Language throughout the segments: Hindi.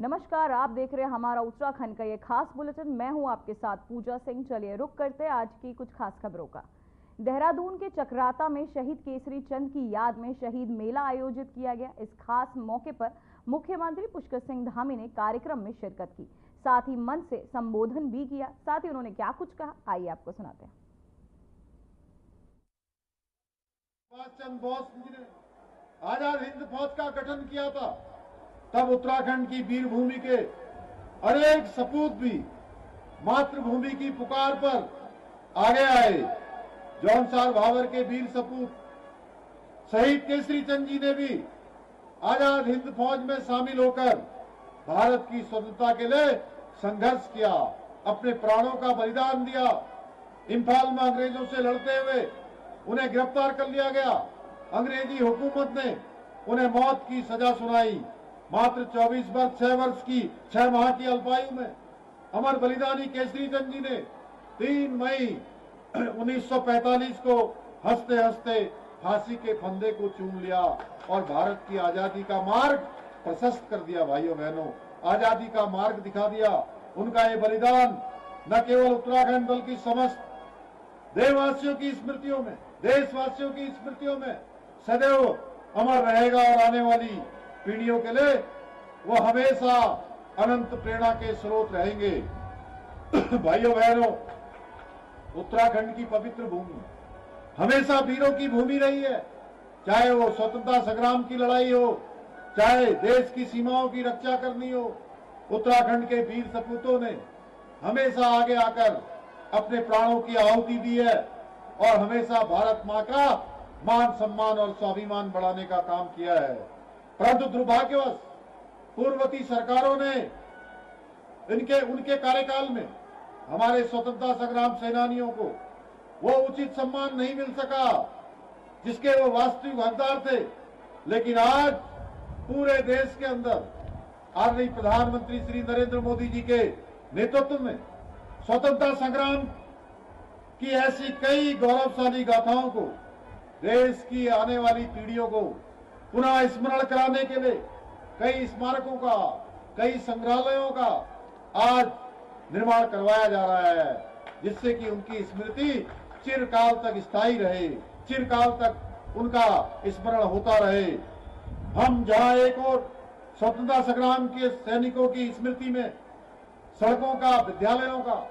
नमस्कार, आप देख रहे हैं हमारा उत्तराखंड का ये खास बुलेटिन। मैं हूं आपके साथ पूजा सिंह। चलिए रुक करते हैं आज की कुछ खास खबरों का। देहरादून के चक्राता में शहीद केसरी चंद की याद में शहीद मेला आयोजित किया गया। इस खास मौके पर मुख्यमंत्री पुष्कर सिंह धामी ने कार्यक्रम में शिरकत की, साथ ही मंच से संबोधन भी किया। साथ ही उन्होंने क्या कुछ कहा, आइए आपको सुनाते हैं। चंद्र बोस ने आजाद हिंद फौज का गठन किया था, तब उत्तराखंड की वीर भूमि के अनेक सपूत भी मातृभूमि की पुकार पर आगे आए। जौनसार भावर के वीर सपूत शहीद केसरी चंद जी ने भी आजाद हिंद फौज में शामिल होकर भारत की स्वतंत्रता के लिए संघर्ष किया, अपने प्राणों का बलिदान दिया। इंफाल में अंग्रेजों से लड़ते हुए उन्हें गिरफ्तार कर लिया गया। अंग्रेजी हुकूमत ने उन्हें मौत की सजा सुनाई। मात्र 24 वर्ष 6 माह की अल्पायु में अमर बलिदानी केसरी चंद जी ने 3 मई 1945 को हंसते हंसते फांसी के फंदे को चूम लिया और भारत की आजादी का मार्ग प्रशस्त कर दिया। भाइयों बहनों, आजादी का मार्ग दिखा दिया। उनका ये बलिदान न केवल उत्तराखंड बल्कि समस्त देशवासियों की स्मृतियों में सदैव अमर रहेगा और आने वाली पीढ़ियों के लिए वो हमेशा अनंत प्रेरणा के स्रोत रहेंगे। भाइयों बहनों, उत्तराखंड की पवित्र भूमि हमेशा वीरों की भूमि रही है। चाहे वो स्वतंत्रता संग्राम की लड़ाई हो, चाहे देश की सीमाओं की रक्षा करनी हो, उत्तराखंड के वीर सपूतों ने हमेशा आगे आकर अपने प्राणों की आहुति दी है और हमेशा भारत मां का मान सम्मान और स्वाभिमान बढ़ाने का काम किया है। परंतु दुर्भाग्यवश पूर्ववर्ती सरकारों ने उनके कार्यकाल में हमारे स्वतंत्रता संग्राम सेनानियों को वो उचित सम्मान नहीं मिल सका जिसके वो वास्तविक हकदार थे। लेकिन आज पूरे देश के अंदर आदरणीय प्रधानमंत्री श्री नरेंद्र मोदी जी के नेतृत्व में स्वतंत्रता संग्राम की ऐसी कई गौरवशाली गाथाओं को देश की आने वाली पीढ़ियों को पुनः स्मरण कराने के लिए कई स्मारकों का, कई संग्रहालयों का आज निर्माण करवाया जा रहा है, जिससे कि उनकी स्मृति चिरकाल तक स्थायी रहे, चिरकाल तक उनका स्मरण होता रहे। हम जहां एक और स्वतंत्रता संग्राम के सैनिकों की स्मृति में सड़कों का, विद्यालयों का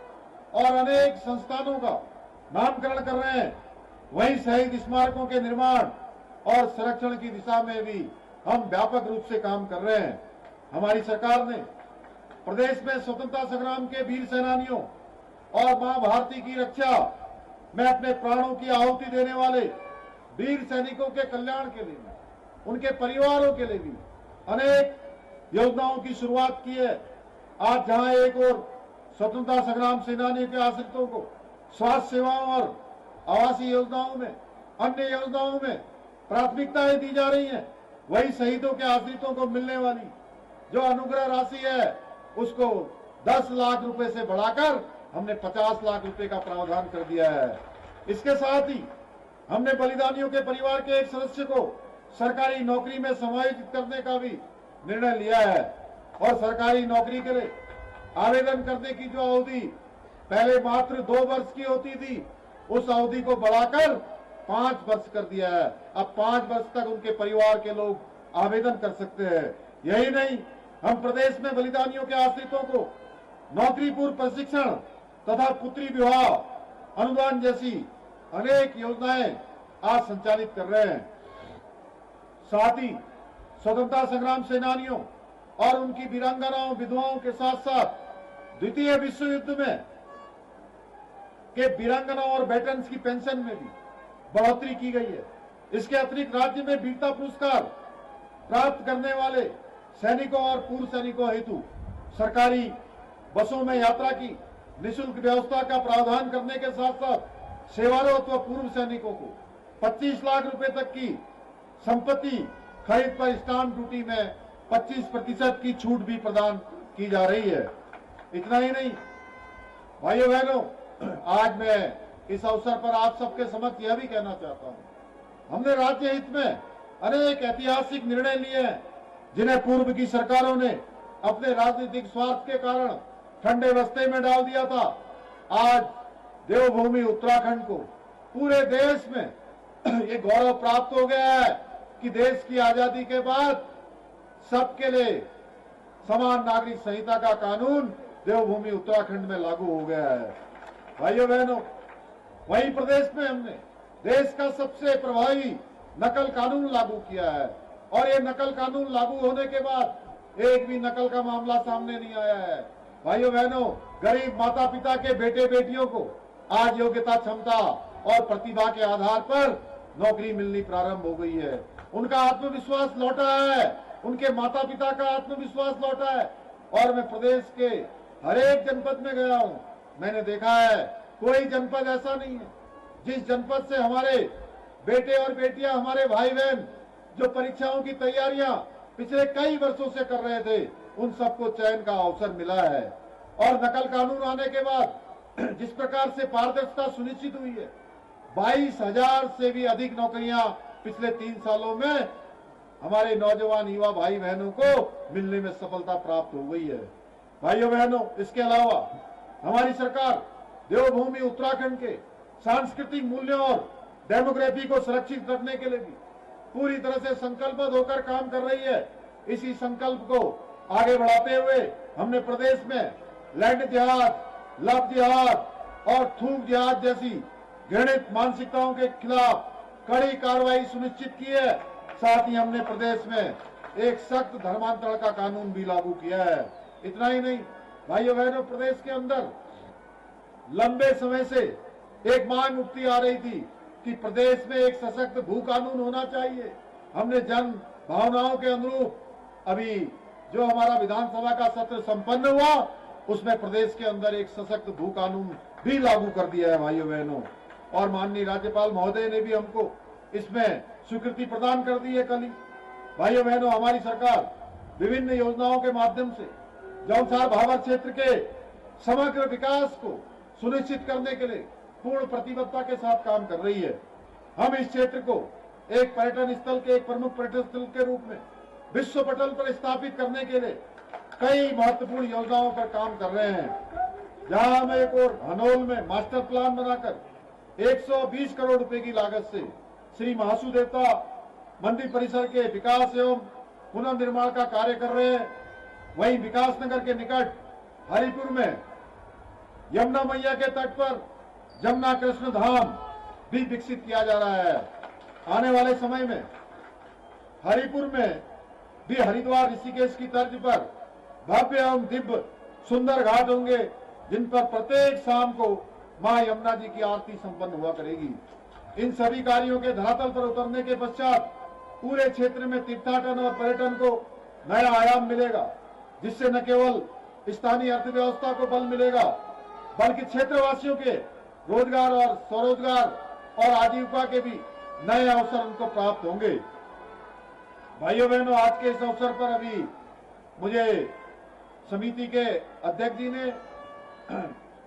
और अनेक संस्थानों का नामकरण कर रहे हैं, वहीं शहीद स्मारकों के निर्माण और संरक्षण की दिशा में भी हम व्यापक रूप से काम कर रहे हैं। हमारी सरकार ने प्रदेश में स्वतंत्रता संग्राम के वीर सेनानियों और मां भारती की रक्षा में अपने प्राणों की आहुति देने वाले वीर सैनिकों के कल्याण के लिए, उनके परिवारों के लिए भी अनेक योजनाओं की शुरुआत की है। आज जहां एक और स्वतंत्रता संग्राम सेनानियों के आश्रितों को स्वास्थ्य सेवाओं और आवासीय योजनाओं में, अन्य योजनाओं में प्राथमिकताएं दी जा रही हैं, वही शहीदों के आश्रितों को मिलने वाली जो अनुग्रह राशि है उसको 10 लाख रुपए से बढ़ाकर हमने 50 लाख रुपए का प्रावधान कर दिया है। इसके साथ ही हमने बलिदानियों के परिवार के एक सदस्य को सरकारी नौकरी में समायोजित करने का भी निर्णय लिया है और सरकारी नौकरी के लिए आवेदन करने की जो अवधि पहले मात्र 2 वर्ष की होती थी, उस अवधि को बढ़ाकर 5 वर्ष कर दिया है। अब 5 वर्ष तक उनके परिवार के लोग आवेदन कर सकते हैं। यही नहीं, हम प्रदेश में बलिदानियों के आश्रितों को नौकरी पूर्व प्रशिक्षण तथा पुत्री विवाह अनुदान जैसी अनेक योजनाएं आज संचालित कर रहे हैं। साथ ही स्वतंत्रता संग्राम सेनानियों और उनकी वीरांगनाओं, विधवाओं के साथ साथ द्वितीय विश्व युद्ध में के वीरांगनाओं और वेटरन्स की पेंशन में भी बढ़ोतरी की गई है। इसके अतिरिक्त राज्य में वीरता पुरस्कार प्राप्त करने वाले सैनिकों और पूर्व सैनिकों हेतु सरकारी बसों में यात्रा की निःशुल्क व्यवस्था का प्रावधान करने के साथ साथ सेवारत व पूर्व सैनिकों को 25 लाख रुपए तक की संपत्ति खरीद पर स्टाम्प ड्यूटी में 25% की छूट भी प्रदान की जा रही है। इतना ही नहीं भाइयों बहनों, आज मैं इस अवसर पर आप सबके समक्ष यह भी कहना चाहता हूं, हमने राज्य हित में अनेक ऐतिहासिक निर्णय लिए हैं जिन्हें पूर्व की सरकारों ने अपने राजनीतिक स्वार्थ के कारण ठंडे रास्ते में डाल दिया था। आज देवभूमि उत्तराखंड को पूरे देश में ये गौरव प्राप्त हो गया है कि देश की आजादी के बाद सबके लिए समान नागरिक संहिता का कानून देवभूमि उत्तराखंड में लागू हो गया है। भाइयों बहनों, वहीं प्रदेश में हमने देश का सबसे प्रभावी नकल कानून लागू किया है और ये नकल कानून लागू होने के बाद एक भी नकल का मामला सामने नहीं आया है। भाइयों बहनों, गरीब माता पिता के बेटे बेटियों को आज योग्यता, क्षमता और प्रतिभा के आधार पर नौकरी मिलनी प्रारंभ हो गई है। उनका आत्मविश्वास लौटा है, उनके माता पिता का आत्मविश्वास लौटा है। और मैं प्रदेश के हर एक जनपद में गया हूं, मैंने देखा है कोई जनपद ऐसा नहीं है जिस जनपद से हमारे बेटे और बेटियां, हमारे भाई बहन जो परीक्षाओं की तैयारियां पिछले कई वर्षों से कर रहे थे, उन सबको चयन का अवसर मिला है। और नकल कानून आने के बाद जिस प्रकार से पारदर्शिता सुनिश्चित हुई है, 22,000 से भी अधिक नौकरियां पिछले 3 सालों में हमारे नौजवान युवा भाई बहनों को मिलने में सफलता प्राप्त हो गई है। भाइयों बहनों, इसके अलावा हमारी सरकार देवभूमि उत्तराखंड के सांस्कृतिक मूल्यों और डेमोग्राफी को सुरक्षित रखने के लिए भी पूरी तरह से संकल्पबद्ध होकर काम कर रही है। इसी संकल्प को आगे बढ़ाते हुए हमने प्रदेश में लैंड जिहाद, लव जिहाद और थूक जिहाद जैसी घृणित मानसिकताओं के खिलाफ कड़ी कार्रवाई सुनिश्चित की है। साथ ही हमने प्रदेश में एक सख्त धर्मांतरण का कानून भी लागू किया है। इतना ही नहीं भाइयों बहनों, प्रदेश के अंदर लंबे समय से एक मांग उठती आ रही थी कि प्रदेश में एक सशक्त भू कानून होना चाहिए। हमने जन भावनाओं के अनुरूप अभी जो हमारा विधानसभा का सत्र संपन्न हुआ, उसमें प्रदेश के अंदर एक सशक्त भू कानून भी लागू कर दिया है भाइयों बहनों। और माननीय राज्यपाल महोदय ने भी हमको इसमें स्वीकृति प्रदान कर दी है कल ही। भाइयों बहनों, हमारी सरकार विभिन्न योजनाओं के माध्यम से जौनसार भाबर क्षेत्र के समग्र विकास को सुनिश्चित करने के लिए पूर्ण प्रतिबद्धता के साथ काम कर रही है। हम इस क्षेत्र को एक पर्यटन स्थल के, एक प्रमुख पर्यटन स्थल के रूप में विश्व पटल पर स्थापित करने के लिए कई महत्वपूर्ण योजनाओं पर काम कर रहे हैं। जहां हम एक और हनोल में मास्टर प्लान बनाकर 120 करोड़ रुपए की लागत से श्री महासू देवता मंदिर परिसर के विकास एवं पुनर्निर्माण का कार्य कर रहे हैं। वहीं विकासनगर के निकट हरिपुर में यमुना मैया के तट पर जमुना कृष्ण धाम भी विकसित किया जा रहा है। आने वाले समय में हरिपुर में भी हरिद्वार ऋषिकेश की तर्ज पर भव्य एवं दिव्य सुंदर घाट होंगे, जिन पर प्रत्येक शाम को मां यमुना जी की आरती संपन्न हुआ करेगी। इन सभी कार्यों के धरातल पर उतरने के पश्चात पूरे क्षेत्र में तीर्थाटन और पर्यटन को नया आयाम मिलेगा, जिससे न केवल स्थानीय अर्थव्यवस्था को बल मिलेगा, बल्कि क्षेत्रवासियों के रोजगार और स्वरोजगार और आजीविका के भी नए अवसर उनको प्राप्त होंगे। भाइयों बहनों, आज के इस अवसर पर अभी मुझे समिति के अध्यक्ष जी ने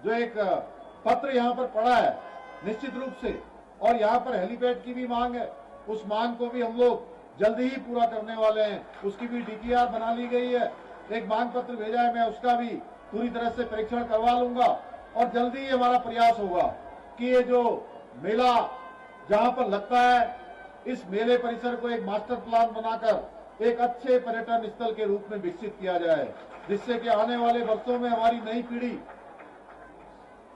जो एक पत्र यहाँ पर पढ़ा है, निश्चित रूप से, और यहाँ पर हेलीपैड की भी मांग है, उस मांग को भी हम लोग जल्दी ही पूरा करने वाले हैं। उसकी भी डीपीआर बना ली गई है, एक मांग पत्र भेजा है, मैं उसका भी पूरी तरह से परीक्षण करवा लूंगा और जल्दी ही हमारा प्रयास होगा कि ये जो मेला जहां पर लगता है, इस मेले परिसर को एक मास्टर प्लान बनाकर एक अच्छे पर्यटन स्थल के रूप में विकसित किया जाए, जिससे कि आने वाले वर्षों में हमारी नई पीढ़ी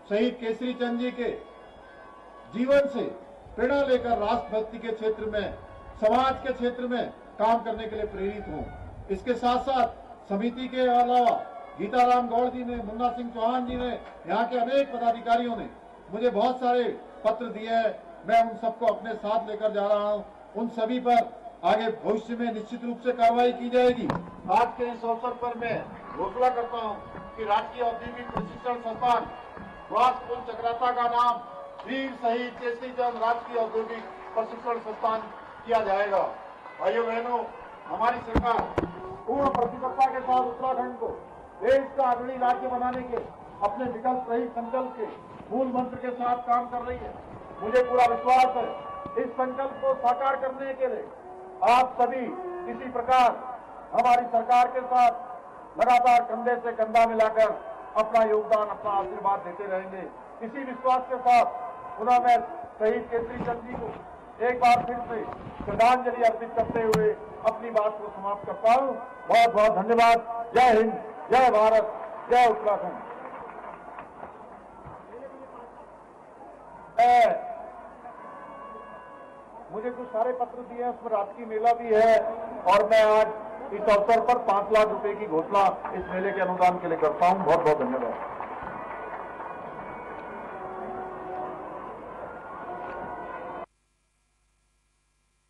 शहीद केसरी चंद जी के जीवन से प्रेरणा लेकर राष्ट्रभक्ति के क्षेत्र में, समाज के क्षेत्र में काम करने के लिए प्रेरित हों। इसके साथ साथ समिति के अलावा गीताराम गौड़ जी ने, मुन्ना सिंह चौहान जी ने, यहाँ के अनेक पदाधिकारियों ने मुझे बहुत सारे पत्र दिए हैं। मैं उन सबको अपने साथ लेकर जा रहा हूँ। उन सभी पर आगे भविष्य में निश्चित रूप से कार्रवाई की जाएगी। आज के इस अवसर पर मैं घोषणा करता हूँ कि राजकीय औद्योगिक प्रशिक्षण संस्थान राजपुर चक्राता का नाम वीर शहीद केसरी चंद राजकीय औद्योगिक प्रशिक्षण संस्थान किया जाएगा। भाइयों बहनों, हमारी सरकार पूर्ण प्रतिबद्धता के साथ उत्तराखंड को देश का अग्रणी राज्य बनाने के अपने विकल्प रहित संकल्प के मूल मंत्र के साथ काम कर रही है। मुझे पूरा विश्वास है, इस संकल्प को साकार करने के लिए आप सभी इसी प्रकार हमारी सरकार के साथ लगातार कंधे से कंधा मिलाकर अपना योगदान, अपना आशीर्वाद देते रहेंगे। इसी विश्वास के साथ पुनः मैं शहीद केसरी चंद जी को एक बार फिर से श्रद्धांजलि अर्पित करते हुए अपनी बात को समाप्त करता हूं। बहुत बहुत धन्यवाद। जय हिंद, जय भारत, जय उत्तराखंड। मुझे कुछ सारे पत्र दिए हैं, उसमें राजकीय मेला भी है और मैं आज इस अवसर पर 5 लाख रुपए की घोषणा इस मेले के अनुदान के लिए करता हूं। बहुत बहुत धन्यवाद।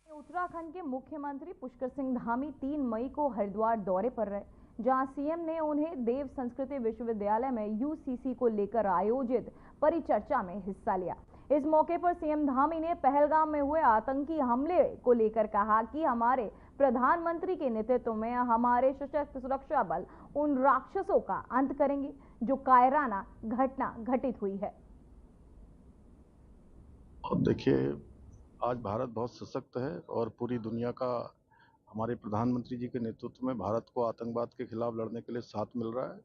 उत्तराखंड के मुख्यमंत्री पुष्कर सिंह धामी 3 मई को हरिद्वार दौरे पर रहे, जहां सीएम ने उन्हें देव संस्कृति विश्वविद्यालय में यूसीसी को लेकर आयोजित परिचर्चा में हिस्सा लिया। इस मौके पर सीएम धामी ने पहलगाम में हुए आतंकी हमले को लेकर कहा कि हमारे प्रधानमंत्री के नेतृत्व में हमारे सशस्त्र सुरक्षा बल उन राक्षसों का अंत करेंगे जो कायराना घटना घटित हुई है। देखिए, आज भारत बहुत सशक्त है और पूरी दुनिया का हमारे प्रधानमंत्री जी के नेतृत्व में भारत को आतंकवाद के खिलाफ लड़ने के लिए साथ मिल रहा है।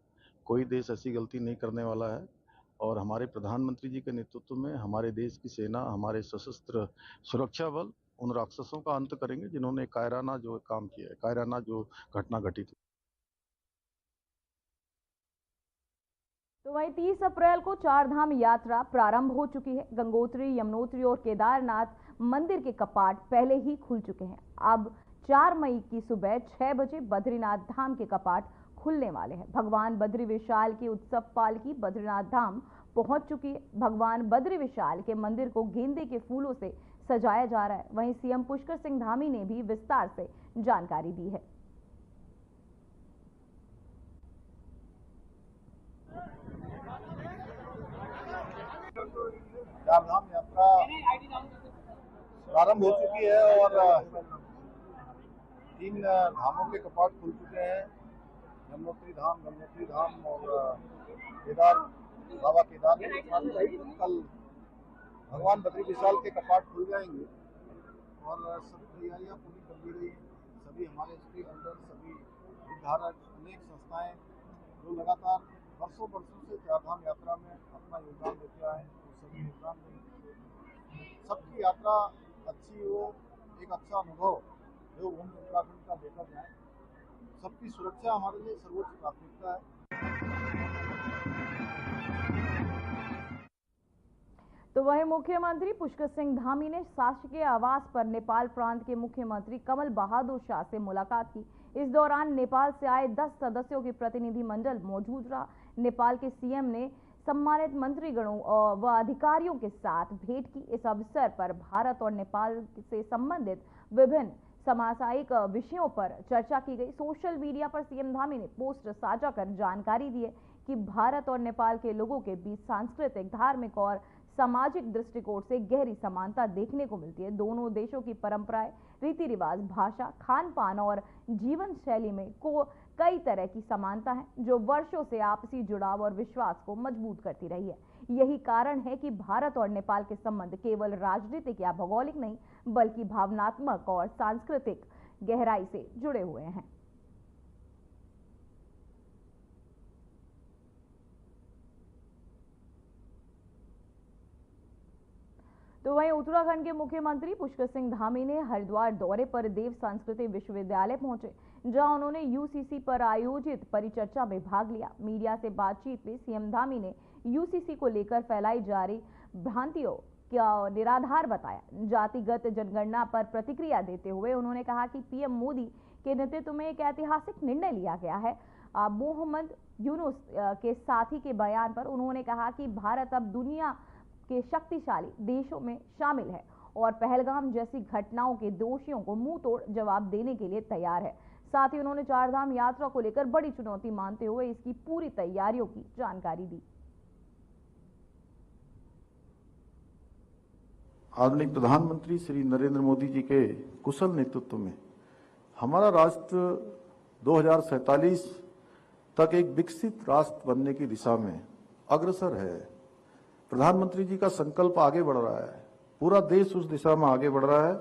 कोई देश ऐसी गलती नहीं करने वाला है और हमारे प्रधानमंत्री जी के नेतृत्व में हमारे देश की सेना, हमारे सशस्त्र सुरक्षा बल उन राक्षसों का अंत करेंगे जिन्होंने कायराना जो काम किया है, कायराना जो घटना घटित हुई। तो वहीं 30 अप्रैल को 4 धाम यात्रा प्रारंभ हो चुकी है। गंगोत्री, यमुनोत्री और केदारनाथ मंदिर के कपाट पहले ही खुल चुके हैं। अब 4 मई की सुबह 6 बजे बद्रीनाथ धाम के कपाट खुलने वाले हैं। भगवान बद्री विशाल की उत्सव पालकी बद्रीनाथ धाम पहुंच चुकी है। भगवान बद्री विशाल के मंदिर को गेंदे के फूलों से सजाया जा रहा है। वहीं सीएम पुष्कर सिंह धामी ने भी विस्तार से जानकारी दी है। चार धाम यात्रा प्रारंभ हो चुकी है और 3 धामों के कपाट खुल चुके हैं। यमुनोत्री धाम, गंगोत्री धाम और बाबा केदारनाथ। कल भगवान बद्री विशाल के कपाट खुल जाएंगे और सभी तैयारियां पूरी कर दी गई। सभी हमारे स्टेक होल्डर, सभी हितधारक, अनेक संस्थाएं जो लगातार वर्षों से चार धाम यात्रा में अपना योगदान देते आए हैं, तो सभी योगदान देंगे। सबकी यात्रा अच्छी हो, एक अच्छा अनुभव जो हम उत्तराखंड का लेकर जाए। सबकी सुरक्षा हमारे लिए सर्वोच्च प्राथमिकता है। तो वहीं मुख्यमंत्री पुष्कर सिंह धामी ने शासकीय आवास पर नेपाल प्रांत के मुख्यमंत्री कमल बहादुर शाह से मुलाकात की। इस दौरान नेपाल से आए 10 सदस्यों की प्रतिनिधिमंडल मौजूद रहा। नेपाल के सीएम ने सम्मानित मंत्रीगणों व अधिकारियों के साथ भेंट की। इस अवसर पर भारत और नेपाल से संबंधित विभिन्न सामाजिक विषयों पर चर्चा की गई। सोशल मीडिया पर सीएम धामी ने पोस्ट साझा कर जानकारी दी है कि भारत और नेपाल के लोगों के बीच सांस्कृतिक, धार्मिक और सामाजिक दृष्टिकोण से गहरी समानता देखने को मिलती है। दोनों देशों की परंपराएं, रीति रिवाज, भाषा, खान पान और जीवन शैली में कई तरह की समानता है जो वर्षों से आपसी जुड़ाव और विश्वास को मजबूत करती रही है। यही कारण है कि भारत और नेपाल के संबंध केवल राजनीतिक या भौगोलिक नहीं बल्कि भावनात्मक और सांस्कृतिक गहराई से जुड़े हुए हैं। तो वहीं उत्तराखंड के मुख्यमंत्री पुष्कर सिंह धामी ने हरिद्वार दौरे पर देव संस्कृति विश्वविद्यालय पहुंचे, जहां उन्होंने यूसीसी पर आयोजित परिचर्चा में भाग लिया। मीडिया से बातचीत में सीएम धामी ने यूसीसी को लेकर फैलाई जा रही भ्रांतियों का निराधार बताया। जातिगत जनगणना पर प्रतिक्रिया देते हुए उन्होंने कहा कि पीएम मोदी के नेतृत्व में एक ऐतिहासिक निर्णय लिया गया है। मोहम्मद यूनुस के साथी के बयान पर उन्होंने कहा कि भारत अब दुनिया के शक्तिशाली देशों में शामिल है और पहलगाम जैसी घटनाओं के दोषियों को मुंह तोड़ जवाब देने के लिए तैयार है। साथ ही उन्होंने चारधाम यात्रा को लेकर बड़ी चुनौती मानते हुए इसकी पूरी तैयारियों की जानकारी दी। आदरणीय प्रधानमंत्री श्री नरेंद्र मोदी जी के कुशल नेतृत्व में हमारा राष्ट्र 2047 तक एक विकसित राष्ट्र बनने की दिशा में अग्रसर है। प्रधानमंत्री जी का संकल्प आगे बढ़ रहा है, पूरा देश उस दिशा में आगे बढ़ रहा है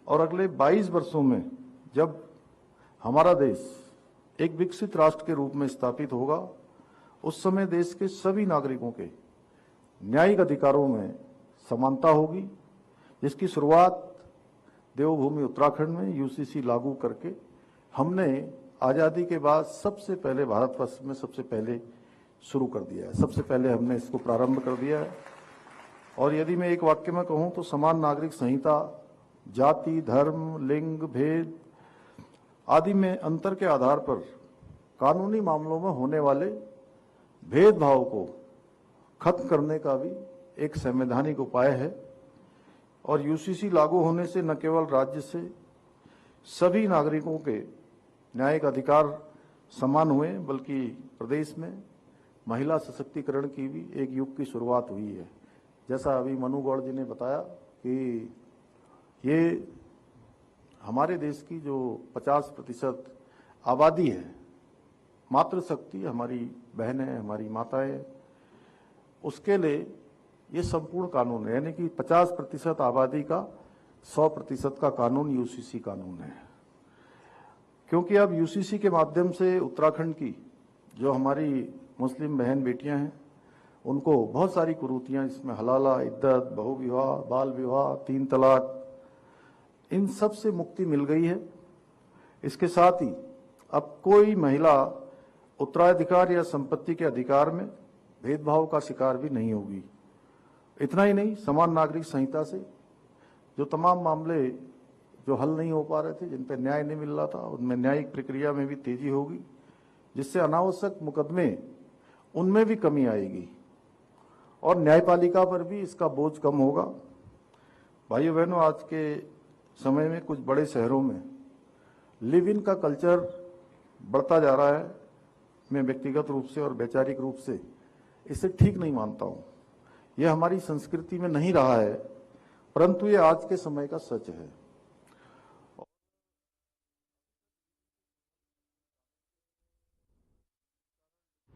और अगले 22 वर्षों में जब हमारा देश एक विकसित राष्ट्र के रूप में स्थापित होगा, उस समय देश के सभी नागरिकों के न्यायिक अधिकारों में समानता होगी, जिसकी शुरुआत देवभूमि उत्तराखंड में यूसीसी लागू करके हमने आज़ादी के बाद सबसे पहले भारतवर्ष में सबसे पहले शुरू कर दिया है। सबसे पहले हमने इसको प्रारंभ कर दिया है। और यदि मैं एक वाक्य में कहूं तो समान नागरिक संहिता जाति, धर्म, लिंग, भेद आदि में अंतर के आधार पर कानूनी मामलों में होने वाले भेदभाव को खत्म करने का भी एक संवैधानिक उपाय है। और यूसीसी लागू होने से न केवल राज्य से सभी नागरिकों के न्यायिक अधिकार समान हुए, बल्कि प्रदेश में महिला सशक्तिकरण की भी एक युग की शुरुआत हुई है। जैसा अभी मनु गौड़ जी ने बताया कि ये हमारे देश की जो 50% आबादी है, मातृशक्ति हमारी बहनें, हमारी माताएं, उसके लिए ये संपूर्ण कानून है, यानी कि 50% आबादी का 100% का कानून यूसीसी कानून है। क्योंकि अब यूसीसी के माध्यम से उत्तराखंड की जो हमारी मुस्लिम बहन बेटियां हैं, उनको बहुत सारी कुरीतियां, इसमें हलाला, इद्दत, बहुविवाह, बाल विवाह, 3 तलाक, इन सब से मुक्ति मिल गई है। इसके साथ ही अब कोई महिला उत्तराधिकार या संपत्ति के अधिकार में भेदभाव का शिकार भी नहीं होगी। इतना ही नहीं, समान नागरिक संहिता से जो तमाम मामले जो हल नहीं हो पा रहे थे, जिन पर न्याय नहीं मिल रहा था, उनमें न्यायिक प्रक्रिया में भी तेजी होगी, जिससे अनावश्यक मुकदमे उनमें भी कमी आएगी और न्यायपालिका पर भी इसका बोझ कम होगा। भाइयों बहनों, आज के समय में कुछ बड़े शहरों में लिव इन का कल्चर बढ़ता जा रहा है। मैं व्यक्तिगत रूप से और वैचारिक रूप से इसे ठीक नहीं मानता हूं। यह हमारी संस्कृति में नहीं रहा है, परंतु ये आज के समय का सच है।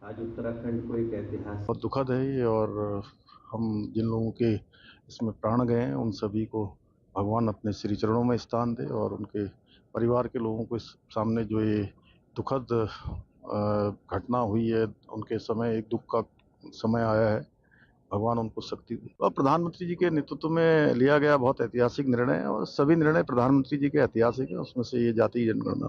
आज उत्तराखंड को एक ऐतिहासिक बहुत दुखद है ये, और हम जिन लोगों के इसमें प्राण गए हैं उन सभी को भगवान अपने श्री चरणों में स्थान दे, और उनके परिवार के लोगों को इस सामने जो ये दुखद घटना हुई है, उनके समय एक दुख का समय आया है, भगवान उनको शक्ति दे। और प्रधानमंत्री जी के नेतृत्व में लिया गया बहुत ऐतिहासिक निर्णय है, और सभी निर्णय प्रधानमंत्री जी के ऐतिहासिक है, उसमें से ये जातीय जनगणना।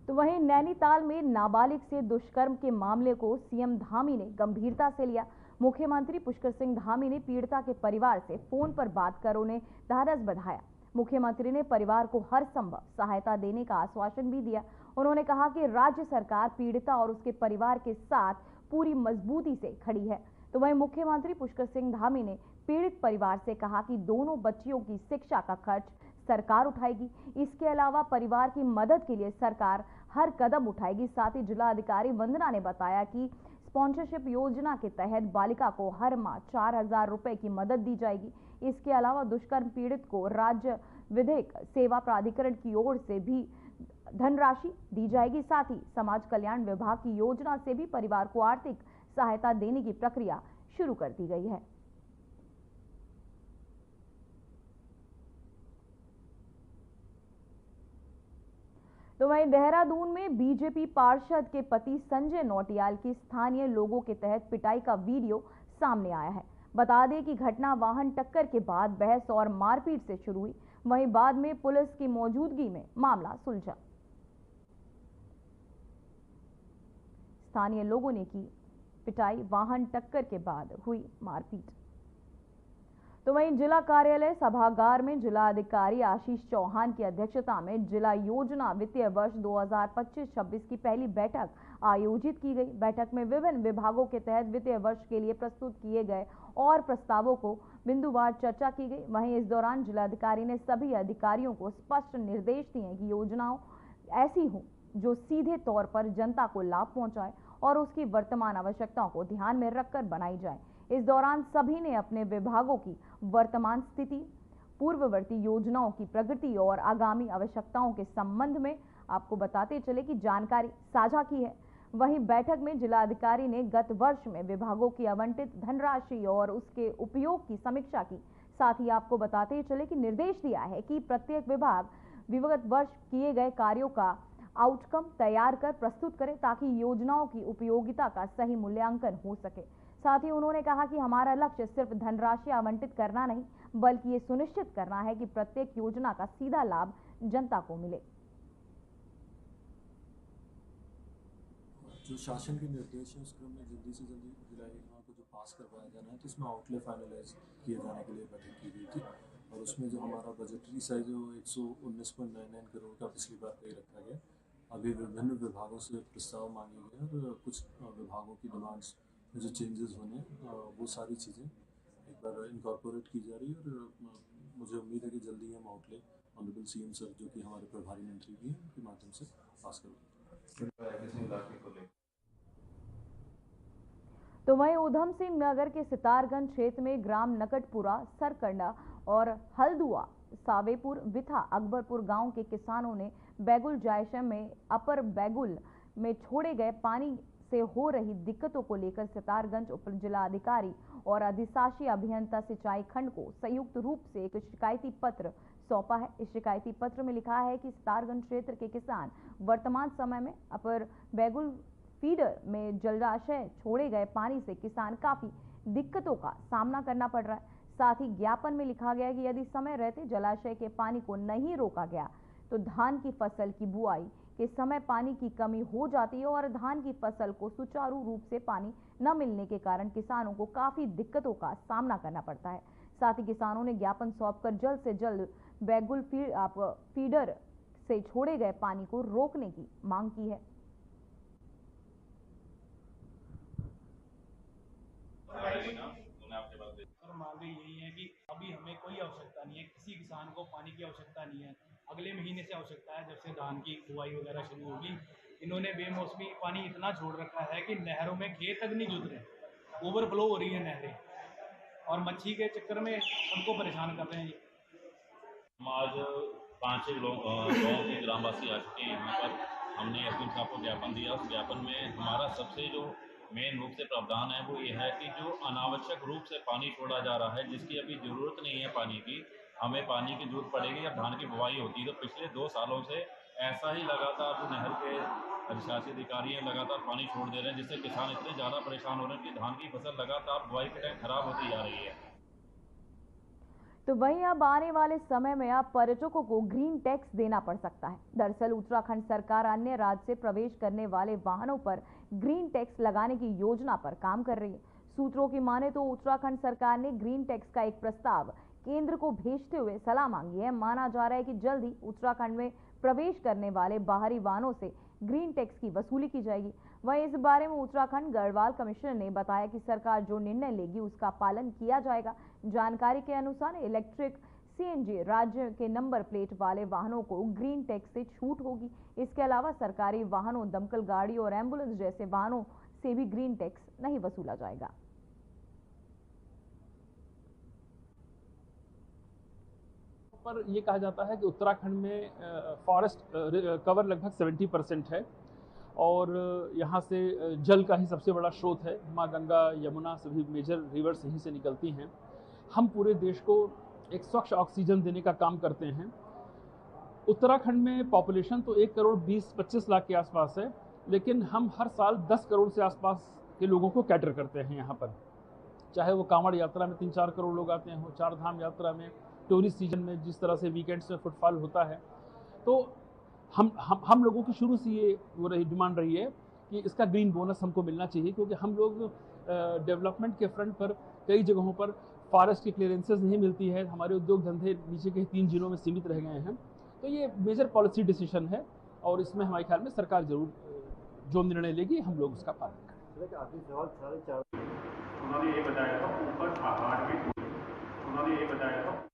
तो वहीं नैनीताल में नाबालिग से दुष्कर्म के मामले को सीएम धामी ने गंभीरता से लिया। मुख्यमंत्री पुष्कर सिंह धामी ने पीड़िता के परिवार से फोन पर बात कर उन्हें ढाढस बंधाया। मुख्यमंत्री ने परिवार को हर संभव सहायता देने का आश्वासन भी दिया। उन्होंने कहा कि राज्य सरकार पीड़िता और उसके परिवार के साथ पूरी मजबूती से खड़ी है। तो वहीं मुख्यमंत्री पुष्कर सिंह धामी ने पीड़ित परिवार से कहा कि दोनों बच्चियों की शिक्षा का खर्च सरकार उठाएगी। इसके अलावा परिवार की मदद के लिए सरकार हर कदम उठाएगी। साथ ही जिलाधिकारी वंदना ने बताया कि स्पॉन्सरशिप योजना के तहत बालिका को हर माह 4,000 रुपए की मदद दी जाएगी। इसके अलावा दुष्कर्म पीड़ित को राज्य विधिक सेवा प्राधिकरण की ओर से भी धनराशि दी जाएगी। साथ ही समाज कल्याण विभाग की योजना से भी परिवार को आर्थिक सहायता देने की प्रक्रिया शुरू कर दी गई है। तो वहीं देहरादून में बीजेपी पार्षद के पति संजय नौटियाल की स्थानीय लोगों के तहत पिटाई का वीडियो सामने आया है। बता दें कि घटना वाहन टक्कर के बाद बहस और मारपीट से शुरू हुई, वहीं बाद में पुलिस की मौजूदगी में मामला सुलझा। स्थानीय लोगों ने की पिटाई, वाहन टक्कर के बाद हुई मारपीट। तो वहीं जिला कार्यालय सभागार में जिलाधिकारी आशीष चौहान की अध्यक्षता में जिला योजना वित्तीय वर्ष 2025-26 की पहली बैठक आयोजित की गई। बैठक में विभिन्न विभागों के तहत वित्तीय वर्ष के लिए प्रस्तुत किए गए और प्रस्तावों को बिंदुवार चर्चा की गई। वहीं इस दौरान जिलाधिकारी ने सभी अधिकारियों को स्पष्ट निर्देश दिए कि योजनाओं ऐसी हो जो सीधे तौर पर जनता को लाभ पहुंचाए और उसकी वर्तमान आवश्यकताओं को ध्यान में रखकर बनाई जाए। इस दौरान सभी ने अपने विभागों की वर्तमान स्थिति, पूर्ववर्ती योजनाओं की प्रगति और आगामी आवश्यकताओं के संबंध में आपको बताते चले कि जानकारी साझा की है। वहीं बैठक में जिलाधिकारी ने गत वर्ष में विभागों की आवंटित धनराशि और उसके उपयोग की समीक्षा की। साथ ही आपको बताते चले कि निर्देश दिया है कि प्रत्येक विभाग विगत वर्ष किए गए कार्यों का आउटकम तैयार कर प्रस्तुत करें ताकि योजनाओं की उपयोगिता का सही मूल्यांकन हो सके। साथ ही उन्होंने कहा कि हमारा लक्ष्य सिर्फ धनराशि आवंटित करना नहीं, बल्कि ये सुनिश्चित करना है कि प्रत्येक योजना का सीधा लाभ जनता को मिले। जो शासन के निर्देश है उस क्रम में जल्दी से जल्दी जुलाई माह को जो पास करवाया जाना है, तो इसमें आउटले फाइनलाइज किए जाने के लिए बैठक की गई थी और उसमें जो हमारा बजटरी साइज है वो 119.99 करोड़ का पिछली बार पे रखा गया। अभी विभिन्न विभागों से प्रस्ताव मांगे गए और कुछ विभागों की डिमांड्स में जो चेंजेस होने वो सारी चीज़ें एक बार इनकॉर्पोरेट की जा रही है और मुझे उम्मीद है कि जल्दी हम आउटले ऑनरेबल सीएम सर जो कि हमारे प्रभारी मंत्री भी हैं उनके माध्यम से पास करेंगे। तो वहीं ऊधम सिंह नगर के सितारगंज क्षेत्र में ग्राम नकटपुरा, सरकंडा और हल्दुआ, सावेपुर, विथा, अकबरपुर गांव के किसानों ने बैगुल जायशम में अपर बैगुल में छोड़े गए पानी से हो रही दिक्कतों को लेकर सितारगंज उप जिला अधिकारी और अधिशासी अभियंता सिंचाई खंड को संयुक्त रूप से एक शिकायती पत्र सौंपा है। इस शिकायती पत्र में लिखा है कि सितारगंज क्षेत्र के किसान वर्तमान समय में अपर बैगुल फीडर में जलाशय छोड़े गए पानी से किसान काफी दिक्कतों का सामना करना पड़ रहा है। साथ ही ज्ञापन में लिखा गया कि यदि समय रहते जलाशय के पानी को नहीं रोका गया तो धान की फसल की बुआई के समय पानी की कमी हो जाती है और धान की फसल को सुचारू रूप से पानी न मिलने के कारण किसानों को काफी दिक्कतों का सामना करना पड़ता है। साथ ही किसानों ने ज्ञापन सौंपकर जल्द से जल्द बैगुल फीडर से छोड़े गए पानी को रोकने की मांग की है। मांग यही है कि अभी हमें कोई आवश्यकता नहीं है, किसी किसान को पानी की आवश्यकता नहीं है। अगले महीने से आवश्यकता है, जब से धान की बुआई वगैरह शुरू होगी। इन्होंने बेमौसमी पानी इतना छोड़ रखा है कि नहरों में खेत तक नहीं जुड़ रहे, ओवरफ्लो हो रही है नहरें और मच्छी के चक्कर में सबको परेशान कर रहे हैं। हम आज 5-6 गाँव के ग्रामवासी आ चुके हैं यहाँ पर। हमने एसडीएम साहब को ज्ञापन दिया। उस ज्ञापन में हमारा सबसे जो मेन रूप से प्रावधान है वो ये है कि जो अनावश्यक रूप से पानी छोड़ा जा रहा है, जिसकी अभी ज़रूरत नहीं है पानी की, हमें पानी की जरूरत पड़ेगी जब धान की बुआई होती है। तो पिछले 2 सालों से ऐसा ही लगातार जो नहर के अधिशासी अधिकारी हैं लगातार पानी छोड़ दे रहे हैं, जिससे किसान इतने ज़्यादा परेशान हो रहे हैं कि धान की फसल लगातार बुआई के टाइम खराब होती जा रही है। तो वहीं अब आने वाले समय में अब पर्यटकों को ग्रीन टैक्स देना पड़ सकता है। दरअसल उत्तराखंड सरकार अन्य राज्य से प्रवेश करने वाले वाहनों पर ग्रीन टैक्स लगाने की योजना पर काम कर रही है। सूत्रों की माने तो उत्तराखंड सरकार ने ग्रीन टैक्स का एक प्रस्ताव केंद्र को भेजते हुए सलाह मांगी है। माना जा रहा है कि जल्द ही उत्तराखंड में प्रवेश करने वाले बाहरी वाहनों से ग्रीन टैक्स की वसूली की जाएगी। वहीं इस बारे में उत्तराखंड गढ़वाल कमिश्नर ने बताया कि सरकार जो निर्णय लेगी उसका पालन किया जाएगा। जानकारी के अनुसार इलेक्ट्रिक सीएनजी राज्य के नंबर प्लेट वाले वाहनों को ग्रीन टैक्स से छूट होगी। इसके अलावा सरकारी वाहनों, दमकल गाड़ी और एम्बुलेंस जैसे वाहनों से भी ग्रीन टैक्स नहीं वसूला जाएगा। पर ये कहा जाता है कि उत्तराखंड में फॉरेस्ट कवर लगभग 70% है और यहाँ से जल का ही सबसे बड़ा स्रोत है। माँ गंगा, यमुना सभी मेजर रिवर्स यहीं से निकलती हैं। हम पूरे देश को एक स्वच्छ ऑक्सीजन देने का काम करते हैं। उत्तराखंड में पॉपुलेशन तो 1 करोड़ 20-25 लाख के आसपास है, लेकिन हम हर साल 10 करोड़ से आसपास के लोगों को कैटर करते हैं यहाँ पर। चाहे वो कांवड़ यात्रा में 3-4 करोड़ लोग आते हैं, चार धाम यात्रा में, टूरिस्ट सीजन में जिस तरह से वीकेंड्स में फुटफॉल होता है। तो हम लोगों की शुरू से ये वो डिमांड रही है कि इसका ग्रीन बोनस हमको मिलना चाहिए, क्योंकि हम लोग डेवलपमेंट के फ्रंट पर कई जगहों पर फॉरेस्ट की क्लियरेंसेस नहीं मिलती है। हमारे उद्योग धंधे नीचे के 3 जिलों में सीमित रह गए हैं। तो ये मेजर पॉलिसी डिसीजन है और इसमें हमारे ख्याल में सरकार जरूर जो निर्णय लेगी हम लोग उसका पालन करें। उन्होंने ये बताया था ऊपर पहाड़ में, उन्होंने ये बताया था।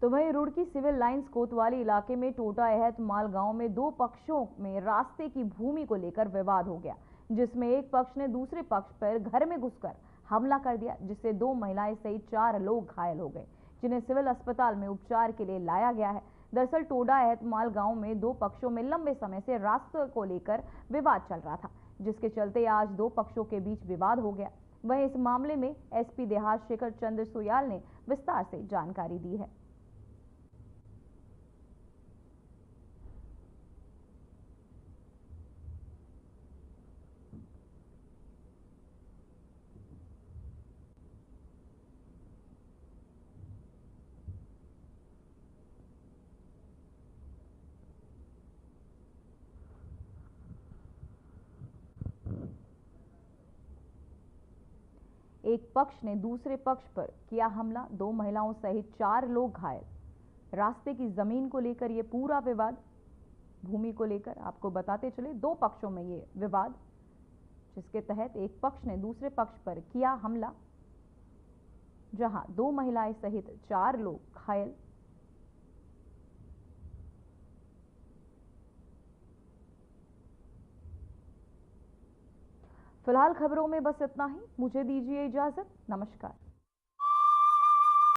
तो वहीं रुड़की सिविल लाइंस कोतवाली इलाके में टोटा एहतमाल गांव में 2 पक्षों में रास्ते की भूमि को लेकर विवाद हो गया, जिसमें एक पक्ष ने दूसरे पक्ष पर घर में घुसकर हमला कर दिया, जिससे 2 महिलाएं सहित 4 लोग घायल हो गए, जिन्हें सिविल अस्पताल में उपचार के लिए लाया गया है। दरअसल टोडा एहतमाल गांव में 2 पक्षों में लंबे समय से रास्ते को लेकर विवाद चल रहा था, जिसके चलते आज 2 पक्षों के बीच विवाद हो गया। वहीं इस मामले में एसपी देहात शेखर चंद्र सुयाल ने विस्तार से जानकारी दी है। एक पक्ष ने दूसरे पक्ष पर किया हमला, 2 महिलाओं सहित 4 लोग घायल। रास्ते की जमीन को लेकर ये पूरा विवाद, भूमि को लेकर आपको बताते चले 2 पक्षों में ये विवाद, जिसके तहत एक पक्ष ने दूसरे पक्ष पर किया हमला, जहां 2 महिलाएं सहित 4 लोग घायल। फिलहाल खबरों में बस इतना ही। मुझे दीजिए इजाजत। नमस्कार।